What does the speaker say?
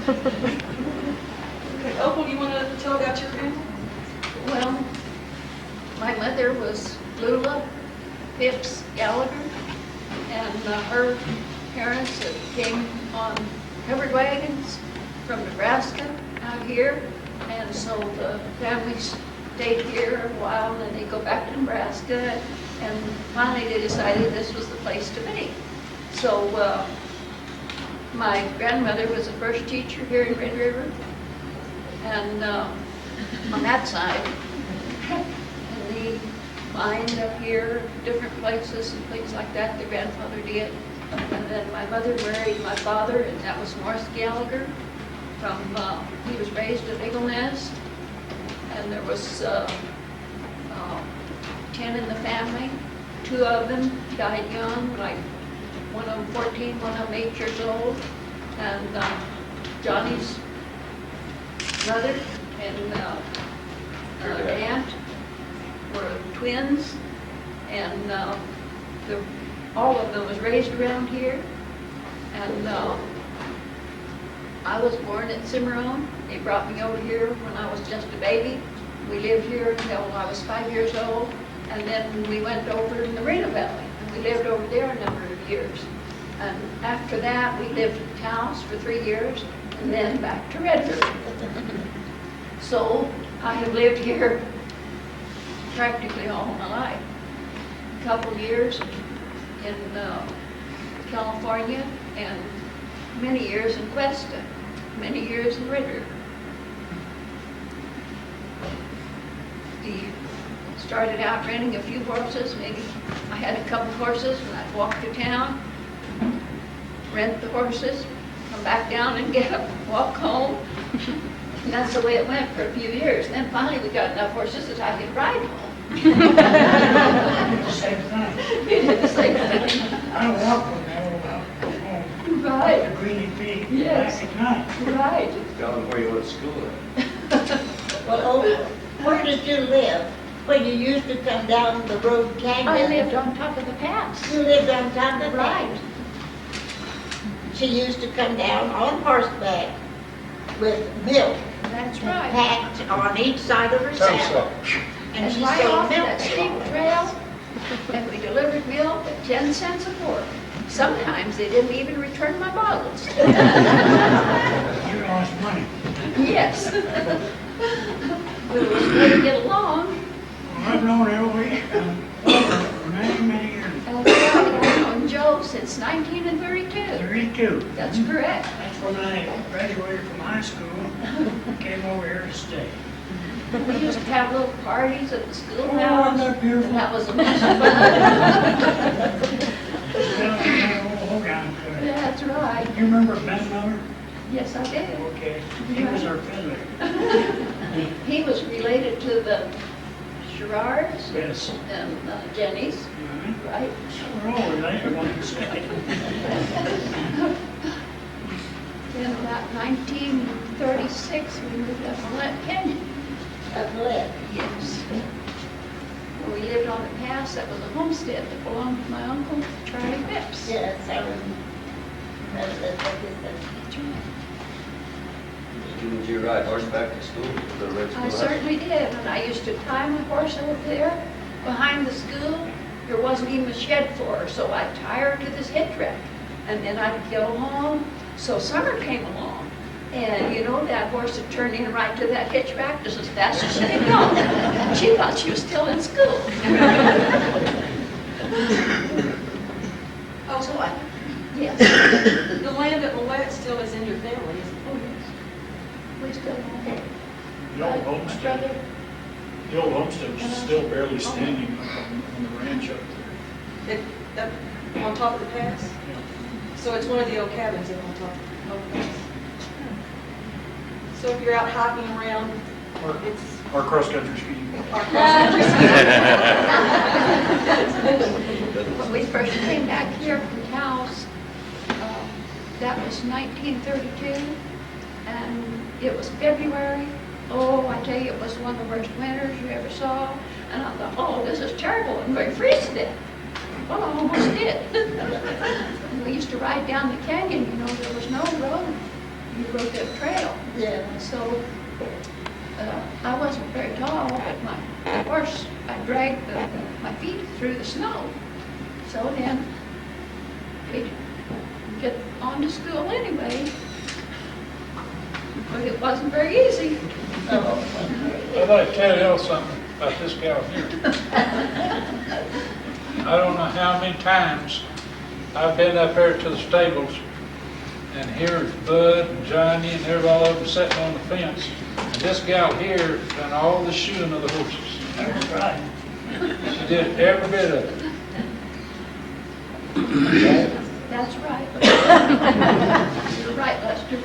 Okay, Opal, you want to tell about your family? Well, my mother was Lula Phipps Gallagher, and her parents that came on covered wagons from Nebraska out here, and so the family stayed here a while, and then they go back to Nebraska, and finally they decided this was the place to be. So my grandmother was the first teacher here in Red River, and on that side, and the mine up here, different places and things like that, the grandfather did. And then my mother married my father, and that was Morris Gallagher. He was raised at Eagle Nest, and there was 10 in the family. 2 of them died young, like one of them 14, one of them 8 years old. And Johnny's brother and aunt were twins, and all of them was raised around here. And I was born at Cimarron. They brought me over here when I was just a baby. We lived here until I was 5 years old, and then we went over in the Reno Valley, and we lived over there a number of years. And after that, we lived in Taos for 3 years, and then back to Red River. So I have lived here practically all my life. A couple years in California, and many years in Cuesta, many years in Red River. We started out renting a few horses. Maybe I had a couple horses, and I'd walk to town, rent the horses, come back down and get them, walk home. And that's the way it went for a few years. Then finally we got enough horses that I could ride home. The same thing. We did the same thing. I walk with that old out home. Right. The Greeny Peak. Yes. Back at night. Right. Tell them where you went to school at. Well, where did you live? When you used to come down the road canyon? I lived on top of the pass. You lived on top of Right. that? She used to come down on horseback with milk That's right. packed on each side of her saddle. And she right sold off milk. that steep trail, and we delivered milk at 10 cents a quart. Sometimes they didn't even return my bottles. You lost money. Yes. But it was good to get along. Well, I've known Ellie for many, many years. And I've known Joe since 1932. 32. That's correct. That's when I graduated from high school. Came over here to stay. We used to have little parties at the Oh, schoolhouse. wasn't that beautiful? And that was a bunch of fun. That's right. You remember Ben Miller? Yes, I did. Okay. He was our fiddler. He was related to the Sherrards Yes. and Janney's, Mhm. right? We're all related, one can say. In about 1936, we moved up to Flint Canyon. Of lead. Yes. Well, we lived on the pass. That was a homestead that belonged to my uncle, Charlie Phipps. Yes, I remember. That's That's right. Did you ride horseback to school? To the red I schoolhouse? certainly did, and I used to tie my horse over there behind the school. There wasn't even a shed for her, so I'd tie her to this hitch rack, and then I'd go home. So summer came along, and you know that horse had turned in right to that hitch rack just as fast as she could go. She thought she was still in school. Oh, so Yes. the land at Millette still is in your family, isn't Oh, yes. We still have it. The old My homestead, brother, the old homestead was still barely standing up on the ranch up there. it? Up on top of the pass? Yeah. So it's one of the old cabins up on top of the pass. So if you're out hiking around, it's Our cross-country skiing. our cross-country when we first came back here from Taos, that was 1932, and it was February. Oh, I tell you, it was one of the worst winters you ever saw. And I thought, oh, this is terrible, I'm going to freeze to death. Well, I almost did. And we used to ride down the canyon, you know, there was no road. you rode that trail. Yeah. So, I wasn't very tall, but my horse, I dragged my feet through the snow. So then, we'd get on to school anyway. But it wasn't very easy. I'd like to tell y'all something about this gal here. I don't know how many times I've been up there to the stables, and here's Bud and Johnnie and all of them sitting on the fence. And this gal here done all the shoeing of the horses. That's right. She did every bit of it. That's right. You're right, Lester.